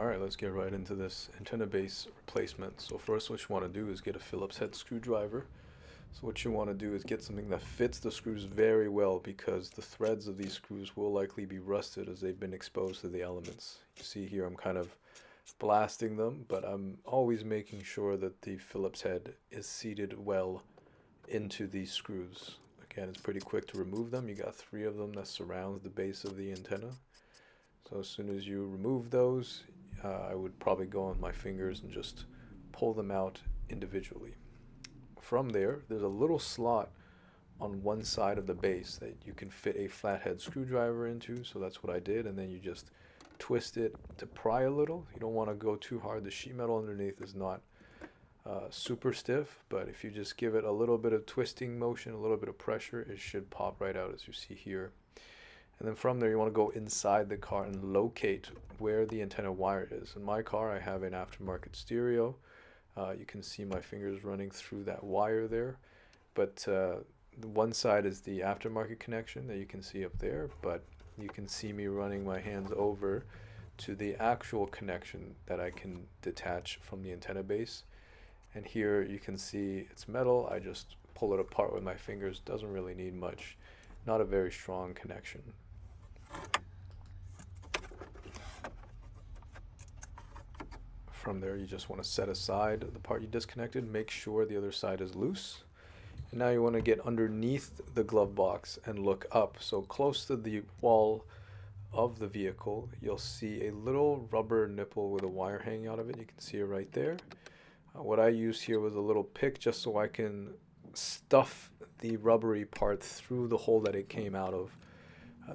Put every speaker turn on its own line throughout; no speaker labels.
Alright, let's get right into this antenna base replacement. So first what you want to do is get a Phillips head screwdriver. So what you want to do is get something that fits the screws very well, because the threads of these screws will likely be rusted as they've been exposed to the elements. You see here I'm kind of blasting them, but I'm always making sure that the Phillips head is seated well into these screws. Again, it's pretty quick to remove them. You got 3 of them that surrounds the base of the antenna. So as soon as you remove those, I would probably go on my fingers and just pull them out individually. From there, there's a little slot on one side of the base that you can fit a flathead screwdriver into, so that's what I did, and then you just twist it to pry a little. You don't want to go too hard. The sheet metal underneath is not super stiff, but if you just give it a little bit of twisting motion, a little bit of pressure, it should pop right out, as you see here. And then from there, you want to go inside the car and locate where the antenna wire is. In my car, I have an aftermarket stereo. You can see my fingers running through that wire there. But the one side is the aftermarket connection that you can see up there, but you can see me running my hands over to the actual connection that I can detach from the antenna base. And here you can see it's metal. I just pull it apart with my fingers. Doesn't really need much. Not a very strong connection. From there, you just want to set aside the part you disconnected, make sure the other side is loose. And now you want to get underneath the glove box and look up. So close to the wall of the vehicle, you'll see a little rubber nipple with a wire hanging out of it. You can see it right there. What I used here was a little pick just so I can stuff the rubbery part through the hole that it came out of.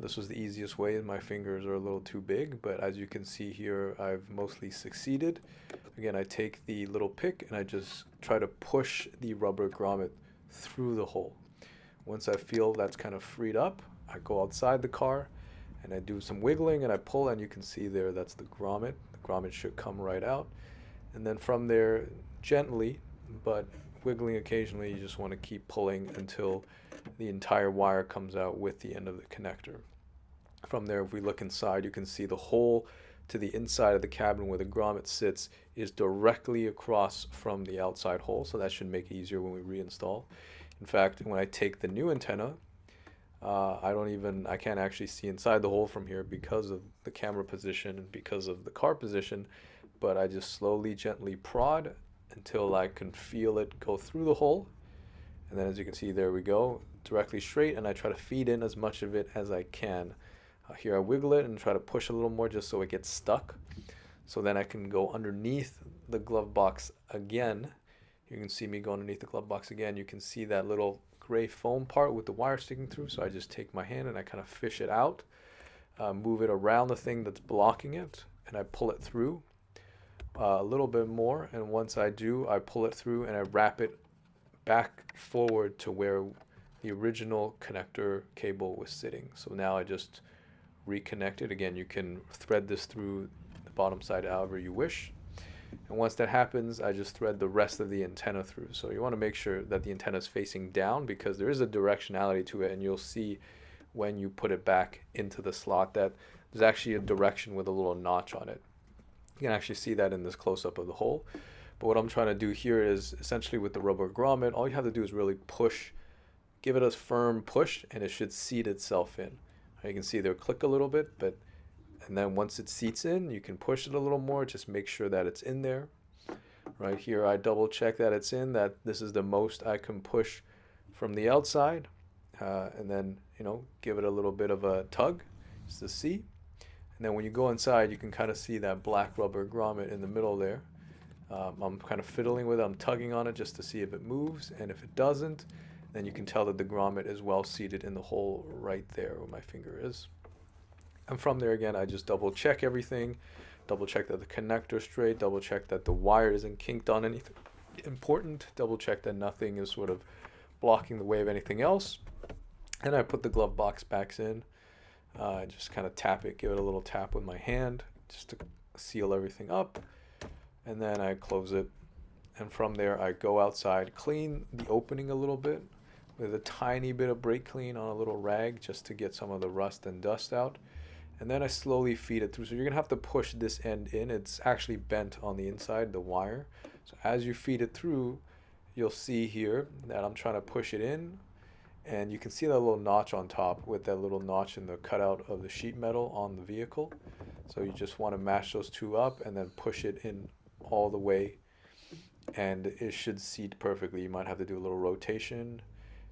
This was the easiest way, and my fingers are a little too big, but as you can see here, I've mostly succeeded. Again, I take the little pick and I just try to push the rubber grommet through the hole. Once I feel that's kind of freed up, I go outside the car and I do some wiggling and I pull, and you can see there that's the grommet. The grommet should come right out. And then from there, gently, but wiggling occasionally, you just want to keep pulling until the entire wire comes out with the end of the connector. From there, if we look inside, you can see the hole to the inside of the cabin where the grommet sits is directly across from the outside hole, so that should make it easier when we reinstall. In fact, when I take the new antenna, I can't actually see inside the hole from here because of the camera position and because of the car position, but I just slowly, gently prod until I can feel it go through the hole. And then as you can see, there we go, directly straight, and I try to feed in as much of it as I can. Here I wiggle it and try to push a little more just so it gets stuck. So then I can go underneath the glove box again. You can see me go underneath the glove box again. You can see that little gray foam part with the wire sticking through. So I just take my hand and I kind of fish it out, move it around the thing that's blocking it, and I pull it through a little bit more. And once I do, I pull it through and I wrap it back forward to where the original connector cable was sitting. So now I just reconnect it. Again, you can thread this through the bottom side however you wish. And once that happens, I just thread the rest of the antenna through. So you want to make sure that the antenna is facing down, because there is a directionality to it, and you'll see when you put it back into the slot that there's actually a direction with a little notch on it. You can actually see that in this close-up of the hole. But what I'm trying to do here is essentially with the rubber grommet, all you have to do is really push, give it a firm push, and it should seat itself in. You can see there click a little bit, and then once it seats in, you can push it a little more, just make sure that it's in there. Right here, I double check that it's in, that this is the most I can push from the outside, and then, give it a little bit of a tug, just to see. And then when you go inside, you can kind of see that black rubber grommet in the middle there. I'm kind of fiddling with it, I'm tugging on it just to see if it moves, and if it doesn't, then you can tell that the grommet is well seated in the hole right there where my finger is. And from there again, I just double check everything, double check that the connector's straight, double check that the wire isn't kinked on anything important, double check that nothing is sort of blocking the way of anything else. And I put the glove box back in. I just kind of tap it, give it a little tap with my hand just to seal everything up. And then I close it. And from there, I go outside, clean the opening a little bit with a tiny bit of brake clean on a little rag just to get some of the rust and dust out. and then I slowly feed it through. So you're gonna have to push this end in. It's actually bent on the inside, the wire. So as you feed it through, you'll see here that I'm trying to push it in, and you can see that little notch on top with that little notch in the cutout of the sheet metal on the vehicle. So you just want to match those two up and then push it in all the way, and it should seat perfectly. You might have to do a little rotation,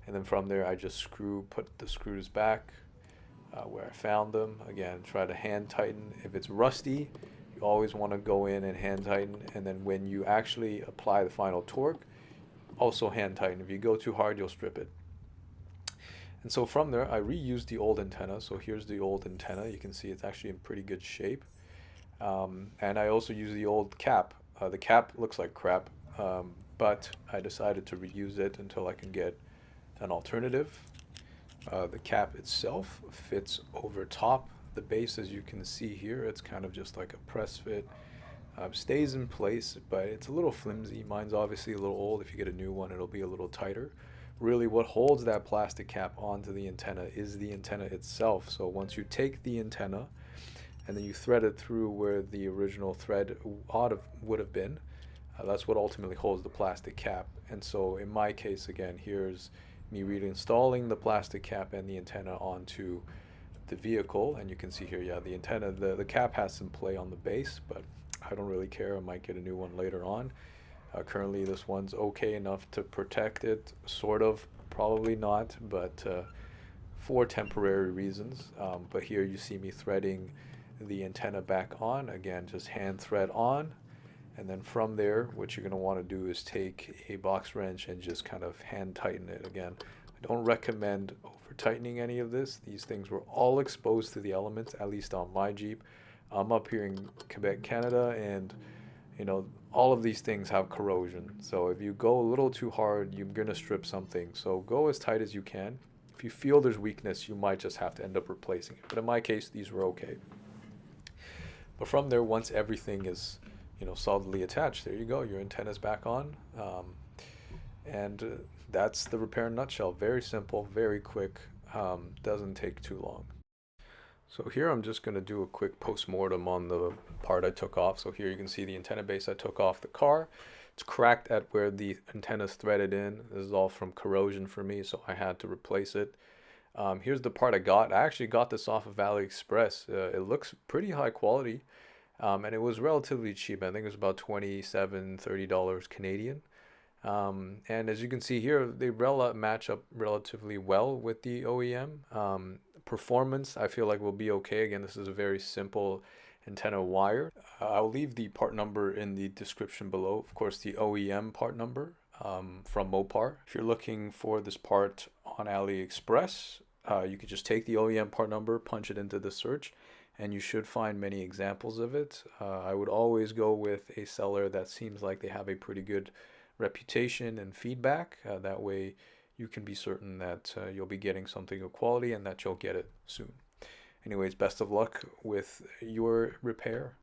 and then from there I just put the screws back where I found them. Again, try to hand tighten. If it's rusty, you always want to go in and hand tighten, and then when you actually apply the final torque, also hand tighten. If you go too hard, you'll strip it. And so from there, I reused the old antenna. So here's the old antenna. You can see it's actually in pretty good shape. And I also used the old cap. The cap looks like crap, but I decided to reuse it until I can get an alternative. The cap itself fits over top the base, as you can see here. It's kind of just like a press fit. Stays in place, but it's a little flimsy. Mine's obviously a little old. If you get a new one, it'll be a little tighter. Really, what holds that plastic cap onto the antenna is the antenna itself. So once you take the antenna and then you thread it through where the original thread would have been, that's what ultimately holds the plastic cap. And so in my case, again, here's me reinstalling the plastic cap and the antenna onto the vehicle, and you can see here, yeah, the antenna, the cap has some play on the base, but I don't really care. I might get a new one later on. Currently this one's okay enough to protect it, sort of, probably not, but for temporary reasons. But here you see me threading the antenna back on. Again, just hand thread on, and then from there, what you're going to want to do is take a box wrench and just kind of hand tighten it. Again, I don't recommend over tightening any of this. These things were all exposed to the elements, at least on my Jeep. I'm up here in Quebec, Canada, and all of these things have corrosion. So if you go a little too hard, you're going to strip something. So go as tight as you can. If you feel there's weakness, you might just have to end up replacing it. But in my case, these were okay. But from there, once everything is solidly attached, there you go, your antenna's back on. And that's the repair in a nutshell. Very simple, very quick, doesn't take too long. So here I'm just going to do a quick post-mortem on the part I took off. So here you can see the antenna base I took off the car. It's cracked at where the antenna's threaded in. This is all from corrosion for me, so I had to replace it. Here's the part I got. I actually got this off of Aliexpress. It looks pretty high quality, and it was relatively cheap. I think it was about $27, $30 Canadian. And as you can see here, they match up relatively well with the OEM. Performance, I feel like, will be okay. Again, this is a very simple antenna wire. I'll leave the part number in the description below. Of course, the OEM part number from Mopar. If you're looking for this part on AliExpress, you could just take the OEM part number, punch it into the search, and you should find many examples of it. I would always go with a seller that seems like they have a pretty good reputation and feedback. That way you can be certain that you'll be getting something of quality and that you'll get it soon. Anyways, best of luck with your repair.